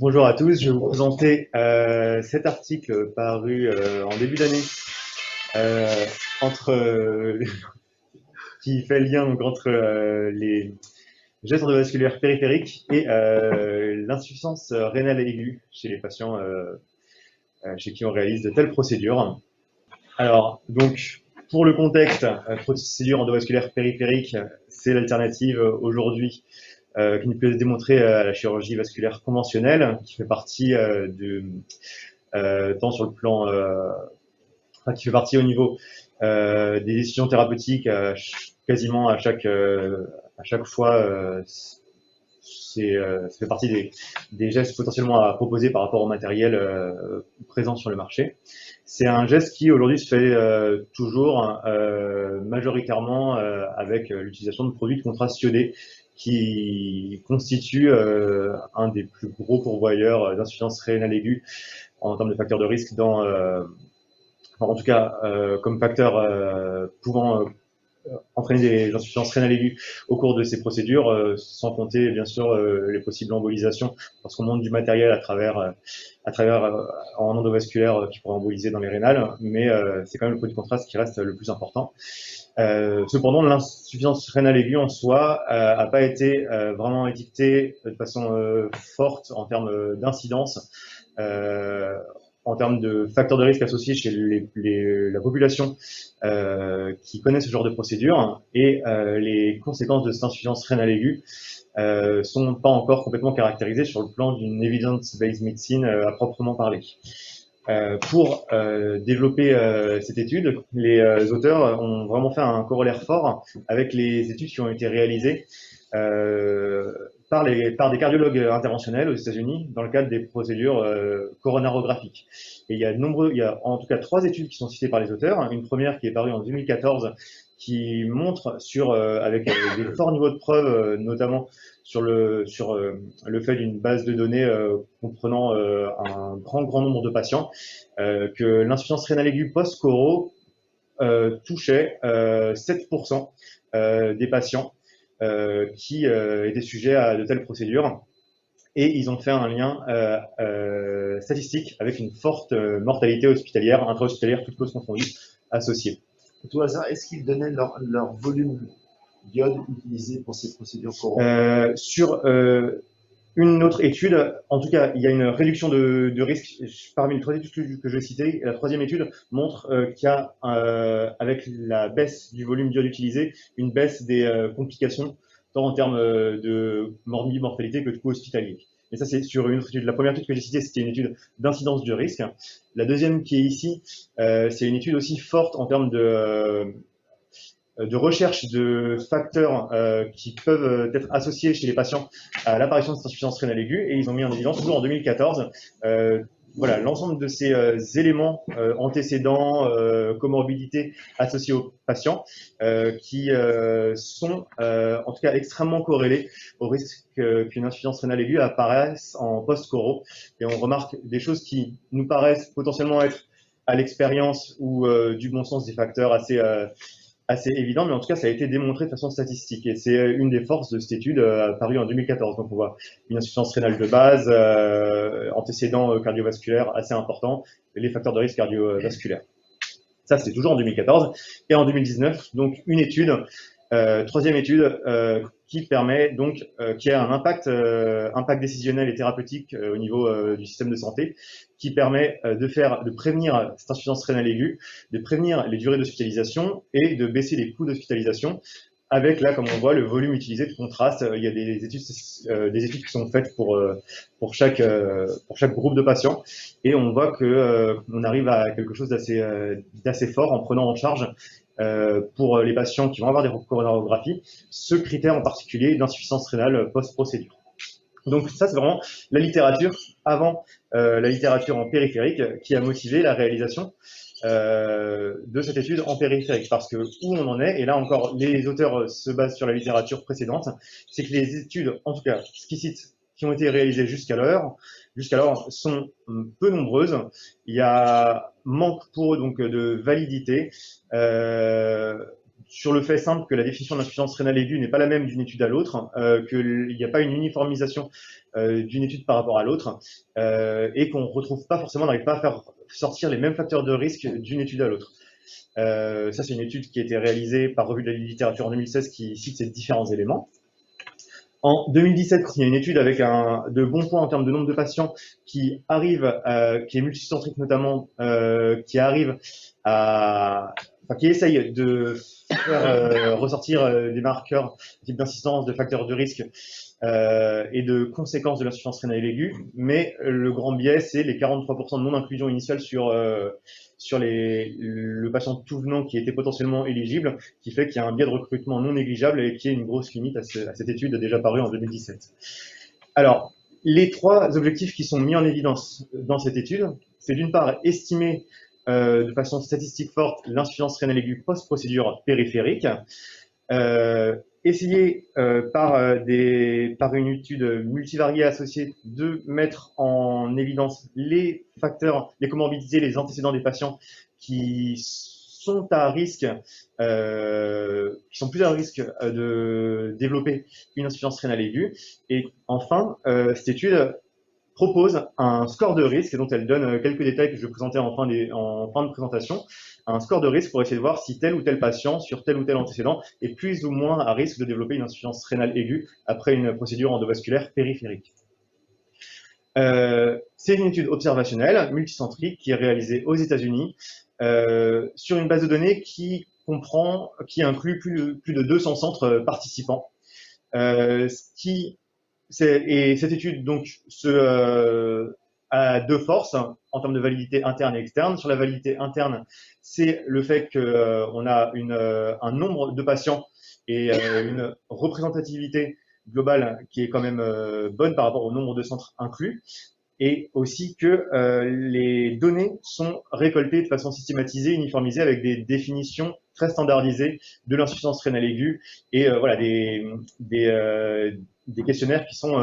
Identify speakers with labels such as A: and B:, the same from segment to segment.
A: Bonjour à tous, je vais vous présenter cet article paru en début d'année euh, entre qui fait le lien donc, entre les gestes endovasculaires périphériques et l'insuffisance rénale aiguë chez les patients chez qui on réalise de telles procédures. Alors, donc, pour le contexte, procédure endovasculaire périphérique, c'est l'alternative aujourd'hui qui ne peut être démontrée à la chirurgie vasculaire conventionnelle, qui fait partie tant sur le plan, qui fait partie au niveau des décisions thérapeutiques quasiment à chaque fois. Ça fait partie des gestes potentiellement à proposer par rapport au matériel présent sur le marché. C'est un geste qui aujourd'hui se fait toujours majoritairement avec l'utilisation de produits de contraste iodé qui constituent un des plus gros pourvoyeurs d'insuffisance rénale aiguë en termes de facteurs de risque en tout cas comme facteur pouvant entraîner des insuffisances rénales aiguës au cours de ces procédures, sans compter bien sûr les possibles embolisations, parce qu'on monte du matériel à travers en endovasculaire qui pourrait emboliser dans les rénales, mais c'est quand même le produit de contraste qui reste le plus important. Cependant, l'insuffisance rénale aiguë en soi n'a pas été vraiment étiquetée de façon forte en termes d'incidence. En termes de facteurs de risque associés chez la population qui connaît ce genre de procédure, et les conséquences de cette insuffisance rénale aiguë sont pas encore complètement caractérisées sur le plan d'une evidence-based medicine à proprement parler. Pour développer cette étude, les auteurs ont vraiment fait un corollaire fort avec les études qui ont été réalisées par des cardiologues interventionnels aux États-Unis dans le cadre des procédures coronarographiques. Et il y a en tout cas 3 études qui sont citées par les auteurs. Une première qui est parue en 2014 qui montre avec des forts niveaux de preuve, notamment sur le fait d'une base de données comprenant un grand nombre de patients, que l'insuffisance rénale aiguë post-coro touchait 7% des patients qui étaient sujets à de telles procédures. Et ils ont fait un lien statistique avec une forte mortalité hospitalière, intra-hospitalière, toutes causes confondues, associée.
B: À tout hasard, est-ce qu'ils donnaient leur volume d'iode utilisé pour ces procédures courantes?
A: Sur une autre étude, en tout cas, il y a une réduction de risque parmi les 3 études que je vais citer. La 3e étude montre qu'il y a, avec la baisse du volume d'iode utilisé, une baisse des complications, tant en termes de mortalité que de coût hospitalier. Et ça, c'est sur une autre étude. La première étude que j'ai citée, c'était une étude d'incidence du risque. La deuxième qui est ici, c'est une étude aussi forte en termes de recherche de facteurs qui peuvent être associés chez les patients à l'apparition de cette insuffisance rénale aiguë, et ils ont mis en évidence, toujours en 2014, voilà, l'ensemble de ces éléments antécédents, comorbidités associés aux patients, qui sont en tout cas extrêmement corrélés au risque qu'une insuffisance rénale aiguë apparaisse en post-coro. Et on remarque des choses qui nous paraissent potentiellement être à l'expérience ou du bon sens des facteurs assez évident, mais en tout cas, ça a été démontré de façon statistique. Et c'est une des forces de cette étude parue en 2014. Donc, on voit une insuffisance rénale de base, antécédents cardiovasculaires assez importants, et les facteurs de risque cardiovasculaires. Ça, c'était toujours en 2014. Et en 2019, donc, une étude, 3e étude, qui permet donc, qui a un impact décisionnel et thérapeutique au niveau du système de santé, qui permet de prévenir cette insuffisance rénale aiguë, de prévenir les durées d'hospitalisation et de baisser les coûts d'hospitalisation avec, là, comme on voit, le volume utilisé de contraste. Il y a des études qui sont faites pour chaque groupe de patients, et on voit qu'on arrive à quelque chose d'assez fort en prenant en charge pour les patients qui vont avoir des coronarographies, ce critère en particulier d'insuffisance rénale post-procédure. Donc ça, c'est vraiment la littérature avant la littérature en périphérique qui a motivé la réalisation de cette étude en périphérique. Parce que où on en est, et là encore, les auteurs se basent sur la littérature précédente, c'est que les études, en tout cas, ce qu'ils citent, qui ont été réalisées jusqu'alors, sont peu nombreuses. Il y a manque pour eux donc de validité sur le fait simple que la définition d'insuffisance rénale aiguë n'est pas la même d'une étude à l'autre, qu'il n'y a pas une uniformisation d'une étude par rapport à l'autre, et qu'on retrouve pas forcément, n'arrive pas à faire sortir les mêmes facteurs de risque d'une étude à l'autre. Ça, c'est une étude qui a été réalisée par Revue de la littérature en 2016 qui cite ces différents éléments. En 2017, il y a une étude avec de bons points en termes de nombre de patients qui arrive, qui est multicentrique notamment, qui arrive qui essaye de faire ressortir des marqueurs type d'insistance, de facteurs de risque et de conséquences de l'insuffisance rénale aiguë, mais le grand biais, c'est les 43% de non-inclusion initiale sur le patient tout venant qui était potentiellement éligible, qui fait qu'il y a un biais de recrutement non négligeable et qui est une grosse limite à cette étude déjà parue en 2017. Alors, les trois objectifs qui sont mis en évidence dans cette étude, c'est d'une part estimer de façon statistique forte l'insuffisance rénale aiguë post-procédure périphérique, essayer par une étude multivariée associée de mettre en évidence les facteurs, les comorbidités, les antécédents des patients qui sont à risque, qui sont plus à risque de développer une insuffisance rénale aiguë. Et enfin, cette étude propose un score de risque, dont elle donne quelques détails que je vais présenter en fin de présentation, un score de risque pour essayer de voir si tel ou tel patient, sur tel ou tel antécédent, est plus ou moins à risque de développer une insuffisance rénale aiguë après une procédure endovasculaire périphérique. C'est une étude observationnelle, multicentrique, qui est réalisée aux États-Unis sur une base de données qui inclut plus de 200 centres participants. Et cette étude donc a deux forces en termes de validité interne et externe. Sur la validité interne, c'est le fait qu'on a un nombre de patients et une représentativité globale qui est quand même bonne par rapport au nombre de centres inclus, et aussi que les données sont récoltées de façon systématisée, uniformisée, avec des définitions très standardisées de l'insuffisance rénale aiguë et voilà, des questionnaires qui sont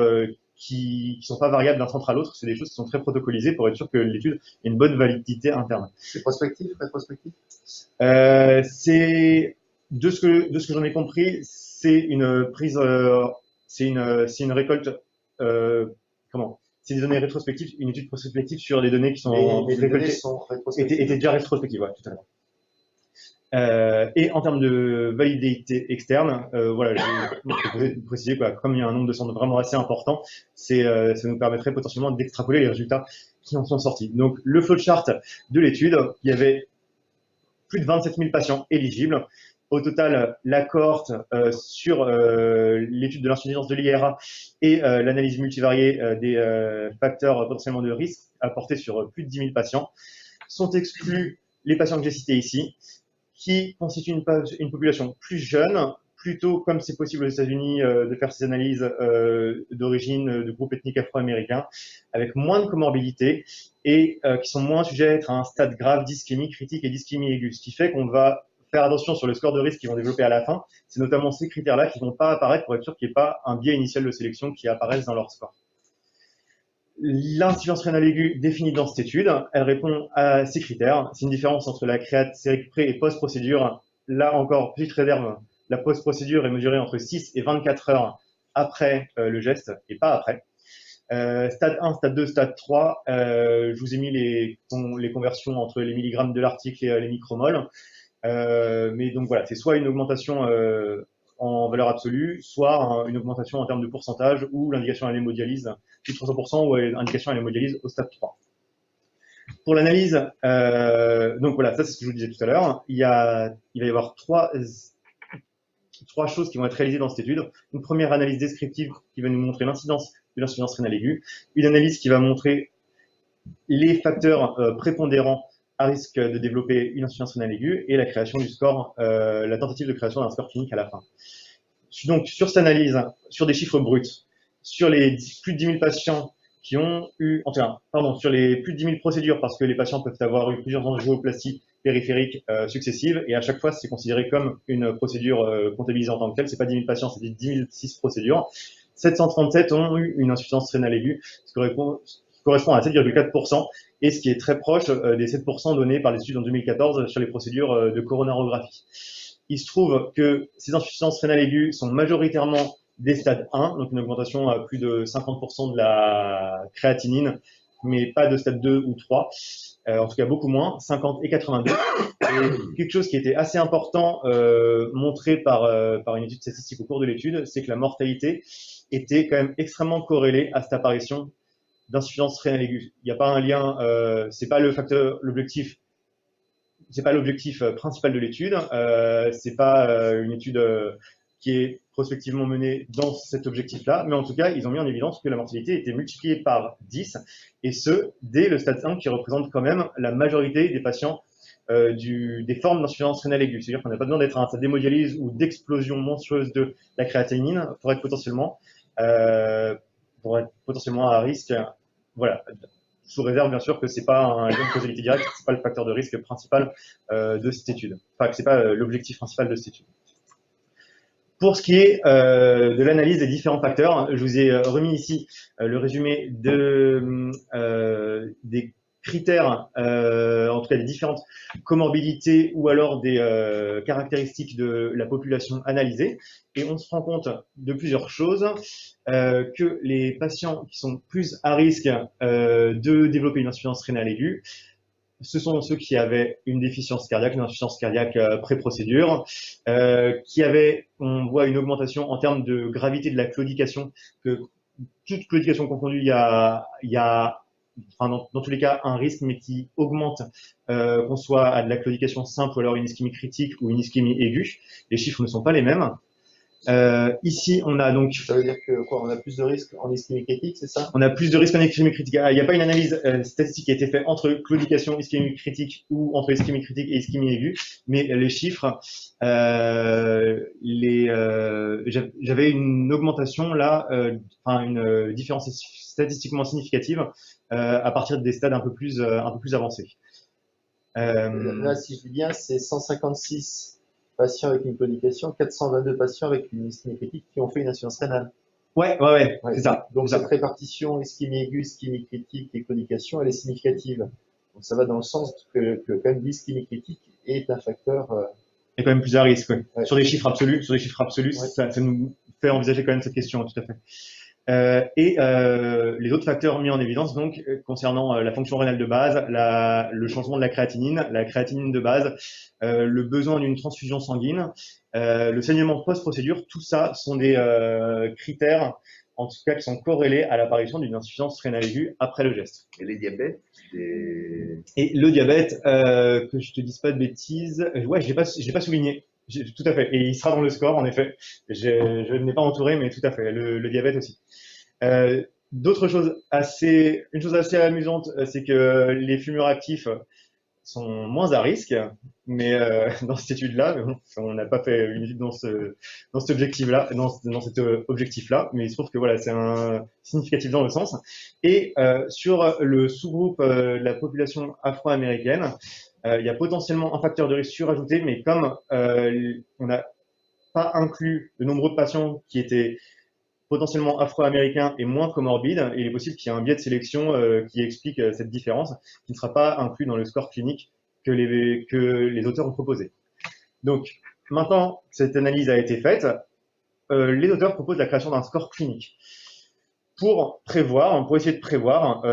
A: pas variables d'un centre à l'autre. C'est des choses qui sont très protocolisées pour être sûr que l'étude ait une bonne validité interne.
B: C'est prospectif, rétrospectif
A: C'est de ce que j'en ai compris, c'est une prise, c'est une récolte. C'est des données rétrospectives, une étude prospective sur des données qui sont
B: récoltées, sont rétrospectives.
A: étaient déjà rétrospectives, ouais, tout à l'heure. Et en termes de validité externe, voilà, je vais préciser quoi, comme il y a un nombre de centres vraiment assez important, ça nous permettrait potentiellement d'extrapoler les résultats qui en sont sortis. Donc, le flowchart de l'étude, il y avait plus de 27 000 patients éligibles. Au total, la cohorte sur l'étude de l'insuffisance de l'IRA et l'analyse multivariée des facteurs potentiellement de risque a porté sur plus de 10 000 patients. Sont exclus les patients que j'ai cités ici, qui constituent une population plus jeune, plutôt comme c'est possible aux États-Unis de faire ces analyses d'origine de groupes ethniques afro-américains, avec moins de comorbidité et qui sont moins sujets à être à un stade grave d'ischémie critique et d'ischémie aiguë, ce qui fait qu'on va faire attention sur le score de risque qu'ils vont développer à la fin. C'est notamment ces critères-là qui ne vont pas apparaître pour être sûr qu'il n'y ait pas un biais initial de sélection qui apparaisse dans leur score. L'insuffisance rénale aiguë définie dans cette étude, elle répond à ces critères. C'est une différence entre la créate sérique pré et post-procédure. Là encore, petite réserve, la post-procédure est mesurée entre 6 et 24 heures après le geste et pas après. Stade 1, stade 2, stade 3, je vous ai mis les conversions entre les milligrammes de l'article et les micromoles. Mais donc voilà, c'est soit une augmentation en valeur absolue, soit une augmentation en termes de pourcentage ou l'indication à l'hémodialyse plus de 300% ou indication à l'hémodialyse au stade 3. Pour l'analyse, donc voilà, ça c'est ce que je vous disais tout à l'heure. Il va y avoir trois choses qui vont être réalisées dans cette étude. Une première analyse descriptive qui va nous montrer l'incidence de l'insuffisance rénale aiguë. Une analyse qui va montrer les facteurs prépondérants à risque de développer une insuffisance rénale aiguë et la création du score, la tentative de création d'un score clinique à la fin. Donc, sur cette analyse, sur des chiffres bruts, sur les plus de 10 000 patients qui ont eu, sur les plus de 10 000 procédures, parce que les patients peuvent avoir eu plusieurs angioplasties périphériques successives, et à chaque fois, c'est considéré comme une procédure comptabilisée en tant que telle. C'est pas 10 000 patients, c'est 10 006 procédures. 737 ont eu une insuffisance rénale aiguë, ce qui correspond à 7,4%, et ce qui est très proche des 7% donnés par les études en 2014 sur les procédures de coronarographie. il se trouve que ces insuffisances rénales aiguës sont majoritairement des stades 1, donc une augmentation à plus de 50% de la créatinine, mais pas de stade 2 ou 3, en tout cas beaucoup moins, 50 et 82. Et quelque chose qui était assez important, montré par une étude statistique au cours de l'étude, c'est que la mortalité était quand même extrêmement corrélée à cette apparition d'insuffisance rénale aiguë. Il n'y a pas un lien, c'est pas le facteur, l'objectif, c'est pas l'objectif principal de l'étude, c'est pas une étude qui est prospectivement menée dans cet objectif-là, mais en tout cas, ils ont mis en évidence que la mortalité était multipliée par 10, et ce, dès le stade 5, qui représente quand même la majorité des patients des formes d'insuffisance rénale aiguë. C'est-à-dire qu'on n'a pas besoin d'être à un stade d'hémodialyse ou d'explosion monstrueuse de la créatinine pour être potentiellement à risque. Voilà, sous réserve bien sûr que c'est pas un lien de causalité directe, c'est pas le facteur de risque principal de cette étude. Enfin, que c'est pas l'objectif principal de cette étude. Pour ce qui est de l'analyse des différents facteurs, je vous ai remis ici le résumé des critères, en tout cas des différentes comorbidités ou alors des caractéristiques de la population analysée. Et on se rend compte de plusieurs choses, que les patients qui sont plus à risque de développer une insuffisance rénale aiguë, ce sont ceux qui avaient une déficience cardiaque, une insuffisance cardiaque pré-procédure, on voit une augmentation en termes de gravité de la claudication, que toute claudication confondue, il y a enfin, dans tous les cas, un risque, mais qui augmente, qu'on soit à de la claudication simple ou alors une ischémie critique ou une ischémie aiguë. Les chiffres ne sont pas les mêmes. Ici, on a donc.
B: Ça veut dire que quoi, on a plus de risques en ischémie critique, c'est ça?
A: On a plus de risques en ischémie critique. Il n'y a pas une analyse statistique qui a été faite entre claudication, ischémie critique ou entre ischémie critique et ischémie aiguë, mais les chiffres, j'avais une augmentation là, une différence statistiquement significative à partir des stades un peu plus avancés.
B: Là, si je dis bien, c'est 156 patients avec une claudication, 422 patients avec une ischémie critique qui ont fait une insuffisance rénale.
A: Ouais, c'est ça.
B: Donc cette répartition ischémie aiguë, ischémie critique et claudication, elle est significative. Donc ça va dans le sens que quand même l'ischémie critique est un facteur.
A: Et quand même plus à risque, oui.
B: Ouais.
A: Sur des chiffres absolus,
B: Ouais.
A: ça nous fait envisager quand même cette question, tout à fait. Les autres facteurs mis en évidence, donc, concernant la fonction rénale de base, le changement de la créatinine de base, le besoin d'une transfusion sanguine, le saignement post-procédure, tout ça sont des critères, en tout cas, qui sont corrélés à l'apparition d'une insuffisance rénale aiguë après le geste.
B: Et les diabètes
A: Et le diabète, que je te dise pas de bêtises, ouais, je l'ai pas souligné. Tout à fait. Et il sera dans le score, en effet. Je n'ai pas entouré, mais tout à fait. Le diabète aussi. Une chose assez amusante, c'est que les fumeurs actifs sont moins à risque, mais dans cette étude-là, bon, on n'a pas fait une étude dans cet objectif-là, mais il se trouve que voilà, c'est un significatif dans le sens. Et sur le sous-groupe de la population afro-américaine, il y a potentiellement un facteur de risque surajouté, mais comme on n'a pas inclus de nombreux patients qui étaient potentiellement afro-américains et moins comorbides, il est possible qu'il y ait un biais de sélection qui explique cette différence, qui ne sera pas inclus dans le score clinique que les auteurs ont proposé. Donc, maintenant que cette analyse a été faite, les auteurs proposent la création d'un score clinique pour essayer de prévoir,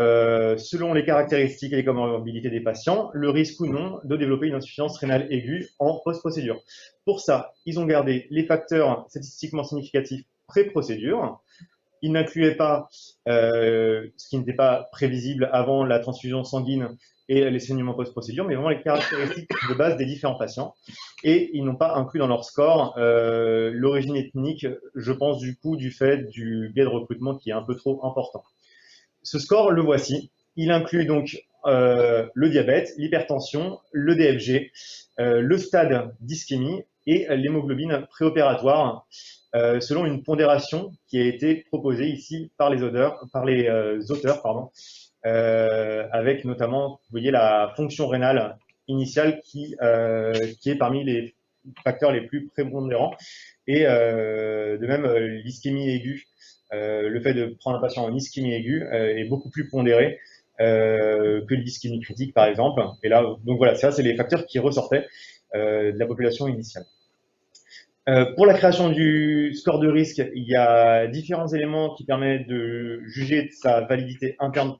A: selon les caractéristiques et les comorbidités des patients, le risque ou non de développer une insuffisance rénale aiguë en post-procédure. Pour ça, ils ont gardé les facteurs statistiquement significatifs pré-procédure. Ils n'incluaient pas ce qui n'était pas prévisible avant la transfusion sanguine et les saignements post-procédure, mais vraiment les caractéristiques de base des différents patients. Et ils n'ont pas inclus dans leur score l'origine ethnique, je pense du coup du fait du biais de recrutement qui est un peu trop important. Ce score, le voici. Il inclut donc le diabète, l'hypertension, le DFG, le stade d'ischémie et l'hémoglobine préopératoire, selon une pondération qui a été proposée ici par les auteurs, avec notamment, vous voyez, la fonction rénale initiale qui est parmi les facteurs les plus prépondérants, et de même l'ischémie aiguë, le fait de prendre un patient en ischémie aiguë est beaucoup plus pondéré que l'ischémie critique par exemple. Et là, donc voilà, ça c'est les facteurs qui ressortaient de la population initiale. Pour la création du score de risque, il y a différents éléments qui permettent de juger de sa validité interne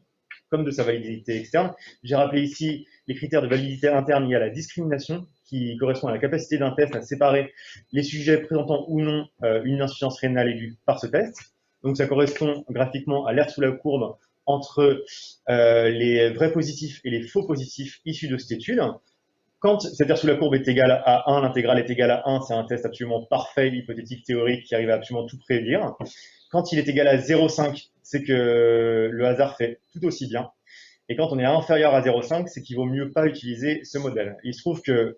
A: comme de sa validité externe. J'ai rappelé ici les critères de validité interne. Il y a la discrimination qui correspond à la capacité d'un test à séparer les sujets présentant ou non une insuffisance rénale aiguë par ce test. Donc ça correspond graphiquement à l'aire sous la courbe entre les vrais positifs et les faux positifs issus de cette étude. Quand cette aire sous la courbe est égale à 1, l'intégrale est égale à 1, c'est un test absolument parfait, hypothétique, théorique, qui arrive à absolument tout prédire. Quand il est égal à 0,5, c'est que le hasard fait tout aussi bien. Et quand on est inférieur à 0,5, c'est qu'il vaut mieux pas utiliser ce modèle. Il se trouve que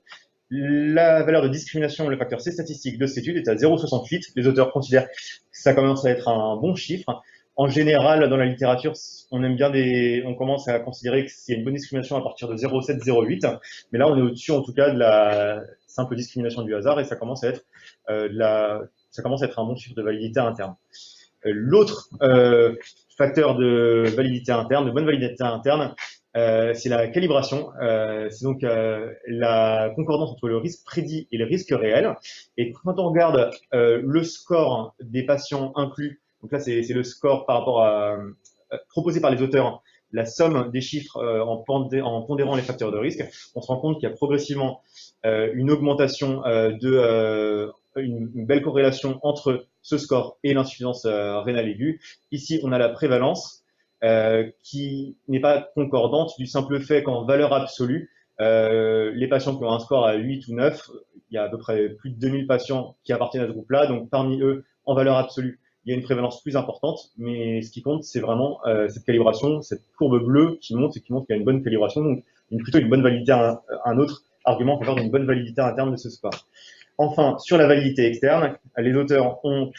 A: la valeur de discrimination, le facteur C statistique de cette étude est à 0,68. Les auteurs considèrent que ça commence à être un bon chiffre. En général, dans la littérature, on commence à considérer que c'est une bonne discrimination à partir de 0,7, 0,8. Mais là, on est au-dessus, en tout cas, de la simple discrimination du hasard et ça commence à être un bon chiffre de validité interne. L'autre facteur de validité interne, de bonne validité interne, c'est la calibration. C'est donc la concordance entre le risque prédit et le risque réel. Et quand on regarde le score des patients inclus, donc là c'est le score par rapport à proposé par les auteurs, la somme des chiffres en pondérant les facteurs de risque, on se rend compte qu'il y a progressivement une augmentation une belle corrélation entre ce score et l'insuffisance rénale aiguë. Ici, on a la prévalence qui n'est pas concordante du simple fait qu'en valeur absolue, les patients qui ont un score à 8 ou 9, il y a à peu près plus de 2000 patients qui appartiennent à ce groupe-là, donc parmi eux, en valeur absolue, il y a une prévalence plus importante, mais ce qui compte, c'est vraiment cette calibration, cette courbe bleue qui monte et qui montre qu'il y a une bonne calibration, donc plutôt une bonne validité, un autre argument en faveur d'une bonne validité interne de ce score. Enfin, sur la validité externe, les auteurs ont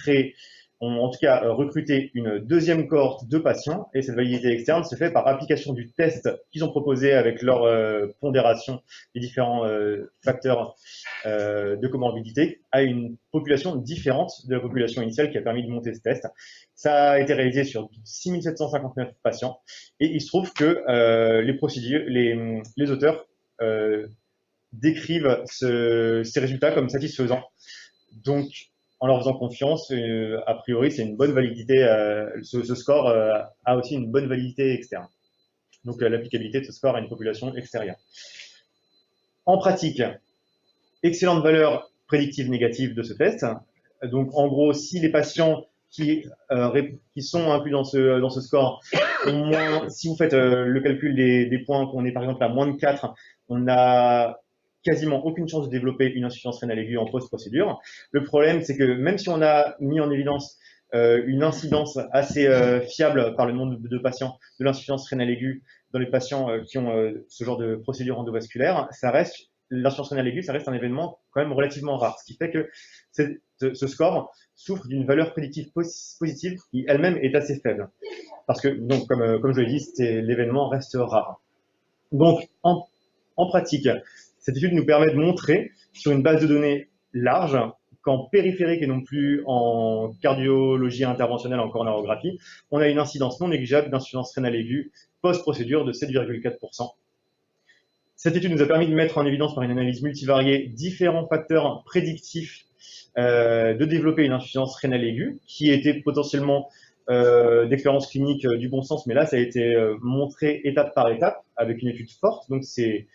A: en tout cas recruté une deuxième cohorte de patients et cette validité externe se fait par application du test qu'ils ont proposé avec leur pondération des différents facteurs de comorbidité à une population différente de la population initiale qui a permis de monter ce test. Ça a été réalisé sur 6759 patients et il se trouve que les auteurs décrivent ces résultats comme satisfaisants. Donc, en leur faisant confiance, a priori, c'est une bonne validité. Ce score a aussi une bonne validité externe. Donc, l'applicabilité de ce score à une population extérieure. En pratique, excellente valeur prédictive négative de ce test. Donc, en gros, si les patients qui sont inclus dans ce score, si vous faites le calcul des points, qu'on est par exemple à moins de 4, on a quasiment aucune chance de développer une insuffisance rénale aiguë en post-procédure. Le problème, c'est que même si on a mis en évidence une incidence assez fiable par le nombre de patients de l'insuffisance rénale aiguë dans les patients qui ont ce genre de procédure endovasculaire, l'insuffisance rénale aiguë, ça reste un événement quand même relativement rare, ce qui fait que ce score souffre d'une valeur prédictive positive qui elle-même est assez faible. Parce que, donc, comme je l'ai dit, l'événement reste rare. Donc, en pratique, cette étude nous permet de montrer sur une base de données large qu'en périphérique et non plus en cardiologie interventionnelle, en coronarographie, on a une incidence non négligeable d'insuffisance rénale aiguë post-procédure de 7,4%. Cette étude nous a permis de mettre en évidence par une analyse multivariée différents facteurs prédictifs de développer une insuffisance rénale aiguë qui étaient potentiellement d'expérience clinique du bon sens, mais là ça a été montré étape par étape avec une étude forte, donc c'est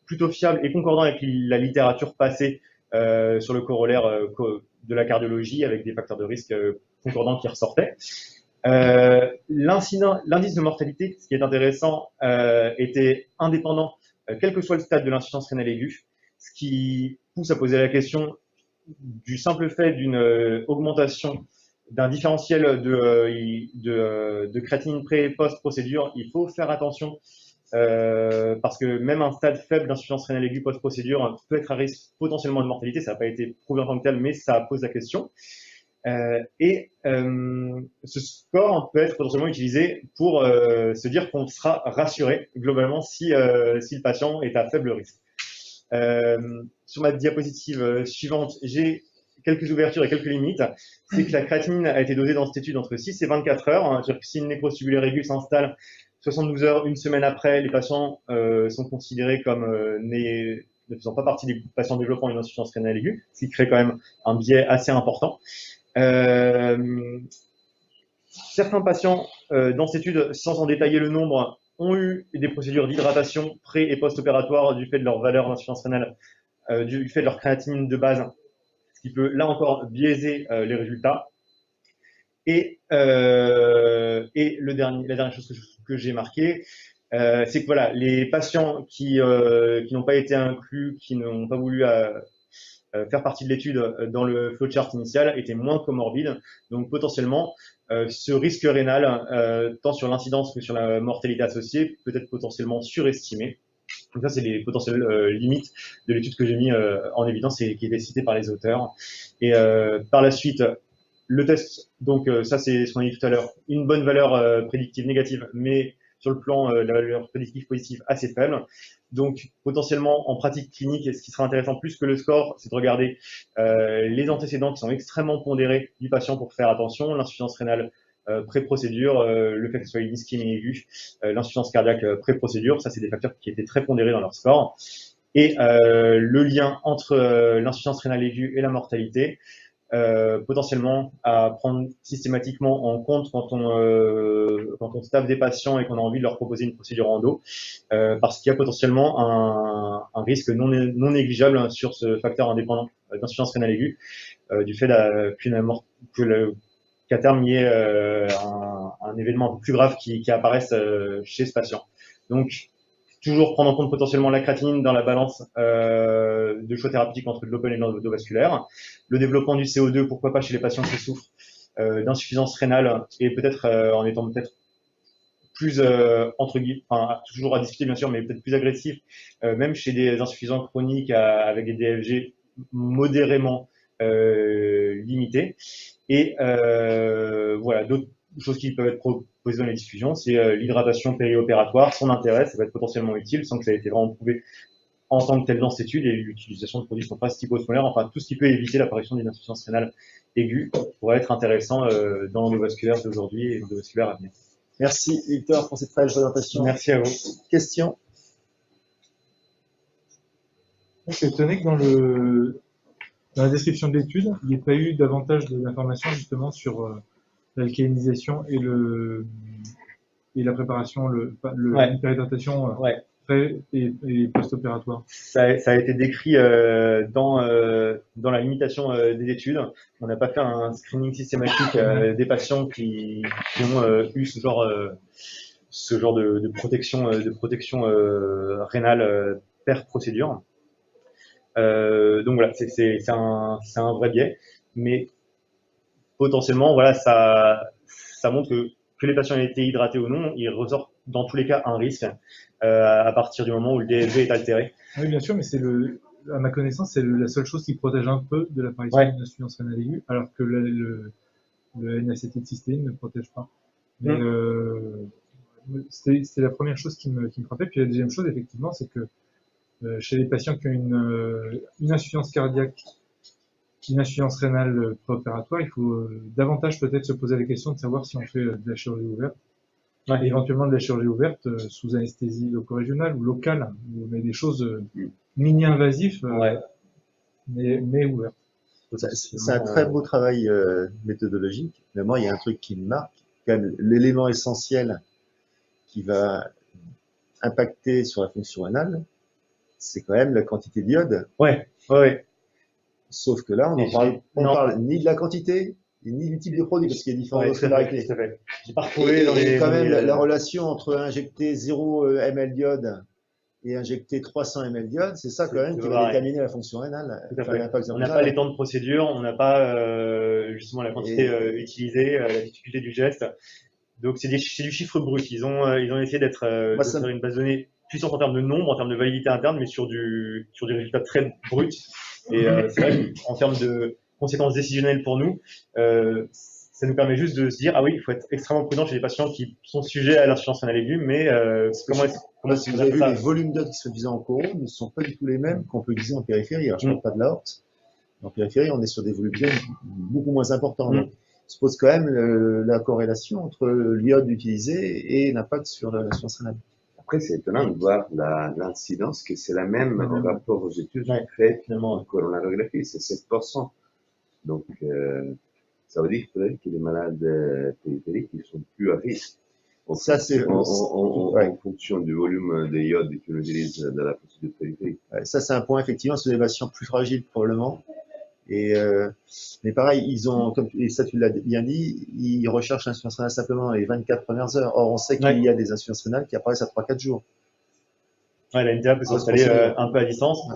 A: plutôt fiable et concordant avec la littérature passée sur le corollaire de la cardiologie avec des facteurs de risque concordants qui ressortaient. L'indice de mortalité, ce qui est intéressant, était indépendant, quel que soit le stade de l'insuffisance rénale aiguë, ce qui pousse à poser la question du simple fait d'une augmentation d'un différentiel de créatinine pré- et post-procédure. Il faut faire attention parce que même un stade faible d'insuffisance rénale aiguë post-procédure peut être à risque potentiellement de mortalité. Ça n'a pas été prouvé en tant que tel, mais ça pose la question. Ce score peut être potentiellement utilisé pour se dire qu'on sera rassuré globalement si le patient est à faible risque. Sur ma diapositive suivante, j'ai quelques ouvertures et quelques limites. C'est que la créatinine a été dosée dans cette étude entre 6 et 24 heures. C'est-à-dire que si une nécrose tubulaire aiguë s'installe 72 heures, une semaine après, les patients sont considérés comme ne faisant pas partie des patients développant une insuffisance rénale aiguë, ce qui crée quand même un biais assez important. Certains patients dans cette étude, sans en détailler le nombre, ont eu des procédures d'hydratation pré- et post-opératoire du fait de leur valeur d'insuffisance rénale, du fait de leur créatinine de base, ce qui peut là encore biaiser les résultats. Et la dernière chose que j'ai marqué, c'est que voilà, les patients qui n'ont pas été inclus, qui n'ont pas voulu faire partie de l'étude dans le flowchart initial étaient moins comorbides. Donc potentiellement, ce risque rénal, tant sur l'incidence que sur la mortalité associée, peut être potentiellement surestimé. Donc ça, c'est les potentielles limites de l'étude que j'ai mis en évidence et qui était citée par les auteurs. Et par la suite, le test, donc ça c'est ce qu'on a dit tout à l'heure, une bonne valeur prédictive négative, mais sur le plan de la valeur prédictive positive assez faible. Donc potentiellement en pratique clinique, ce qui sera intéressant plus que le score, c'est de regarder les antécédents qui sont extrêmement pondérés du patient pour faire attention, l'insuffisance rénale pré-procédure, le fait que ce soit une ischémie aiguë, l'insuffisance cardiaque pré-procédure, ça c'est des facteurs qui étaient très pondérés dans leur score. Et le lien entre l'insuffisance rénale aiguë et la mortalité, potentiellement à prendre systématiquement en compte quand on staffe des patients et qu'on a envie de leur proposer une procédure endo, parce qu'il y a potentiellement un risque non négligeable sur ce facteur indépendant d'insuffisance rénale aiguë, du fait qu'à terme il y ait un événement un peu plus grave qui apparaisse chez ce patient. Donc toujours prendre en compte potentiellement la créatinine dans la balance de choix thérapeutique entre de l'open et de l'endovasculaire. Le développement du CO2, pourquoi pas chez les patients qui souffrent d'insuffisance rénale et peut-être en étant peut-être plus entre guillemets, enfin, toujours à discuter bien sûr, mais peut-être plus agressif, même chez des insuffisants chroniques avec des DFG modérément limités. Et voilà, d'autres choses qui peuvent être proposées dans les discussions, c'est l'hydratation périopératoire, son intérêt, ça va être potentiellement utile sans que ça ait été vraiment prouvé en tant que tel dans cette étude, et l'utilisation de produits qui sont pas stiposmolaires, enfin tout ce qui peut éviter l'apparition d'une insuffisance rénale aiguë pourrait être intéressant dans l'endovasculaire d'aujourd'hui et l'endovasculaire à venir.
B: Merci Victor pour cette page présentation.
A: Merci à vous.
B: Question.
C: Je suis étonné que dans la description de l'étude, il n'y ait pas eu davantage d'informations justement sur l'alcalinisation et la préparation,
A: Ouais.
C: l'hydratation
A: Ouais.
C: pré- et post-opératoire.
A: Ça a été décrit dans la limitation des études. On n'a pas fait un screening systématique des patients qui ont eu ce genre de protection rénale per procédure. Donc voilà, c'est un vrai biais, mais potentiellement voilà, ça montre que les patients aient été hydratés ou non, il ressort dans tous les cas un risque à partir du moment où le DFG est altéré.
C: Oui, bien sûr, mais à ma connaissance, c'est la seule chose qui protège un peu de l'apparition d'une insuffisance rénale aiguë, alors que le N-acétylcystéine ne protège pas. Mais c'était la première chose qui me frappait. Puis la deuxième chose, effectivement, c'est que chez les patients qui ont une insuffisance cardiaque, une insuffisance rénale préopératoire, il faut davantage peut-être se poser la question de savoir si on fait de la chirurgie ouverte, et éventuellement de la chirurgie ouverte sous anesthésie loco-régionale ou locale, mais des choses mini-invasives, mais ouvertes.
B: C'est un très beau travail méthodologique, mais moi il y a un truc qui me marque, quand même l'élément essentiel qui va impacter sur la fonction rénale, c'est quand même la quantité d'iode.
A: Ouais.
B: Sauf que là, on parle ni de la quantité, ni du type de produit, parce qu'il y a différentes osmolarités.
A: J'ai pas retrouvé
B: et quand même, la relation entre injecter 0 ml d'iode et injecter 300 ml d'iode, c'est ça quand même qui va déterminer la fonction rénale.
A: On n'a pas les temps de procédure, on n'a pas justement la quantité utilisée, la difficulté du geste. Donc c'est du chiffre brut. Ils ont essayé de faire une base de données puissante en termes de nombre, en termes de validité interne, mais sur du résultat très brut. Et c'est vrai qu'en termes de conséquences décisionnelles pour nous, ça nous permet juste de se dire ah oui, il faut être extrêmement prudent chez les patients qui sont sujets à l'insuffisance rénale aiguë, mais comment
B: si vous avez vu, les volumes d'ode qui sont utilisés en coro ne sont pas du tout les mêmes qu'on peut utiliser en périphérie. Alors je ne parle pas de l'aorte. En périphérie, on est sur des volumes beaucoup moins importants. Donc, il se pose quand même la corrélation entre l'iode utilisé et l'impact sur l'insuffisance rénale.
D: Après, c'est étonnant de voir l'incidence, que c'est la même en rapport aux études faites en coronarographie, c'est 7%. Donc, ça veut dire peut-être que les malades périphériques, ils sont plus à risque.
B: Ça, c'est
D: en fonction du volume de iode qu'on utilise dans la procédure périphérique.
B: Ça, c'est un point, effectivement, sur des patients plus fragiles, probablement. Mais pareil, ils ont, comme et ça tu l'as bien dit, ils recherchent l'insuffisance rénale simplement les 24 premières heures. Or, on sait qu'il y a des insuffisances rénales qui apparaissent à 3-4 jours.
A: Ouais, la NTA peut s'installer un peu à distance.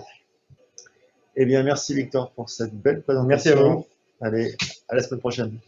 B: Eh bien, merci Victor pour cette belle présentation.
A: Merci à vous.
B: Allez, à la semaine prochaine.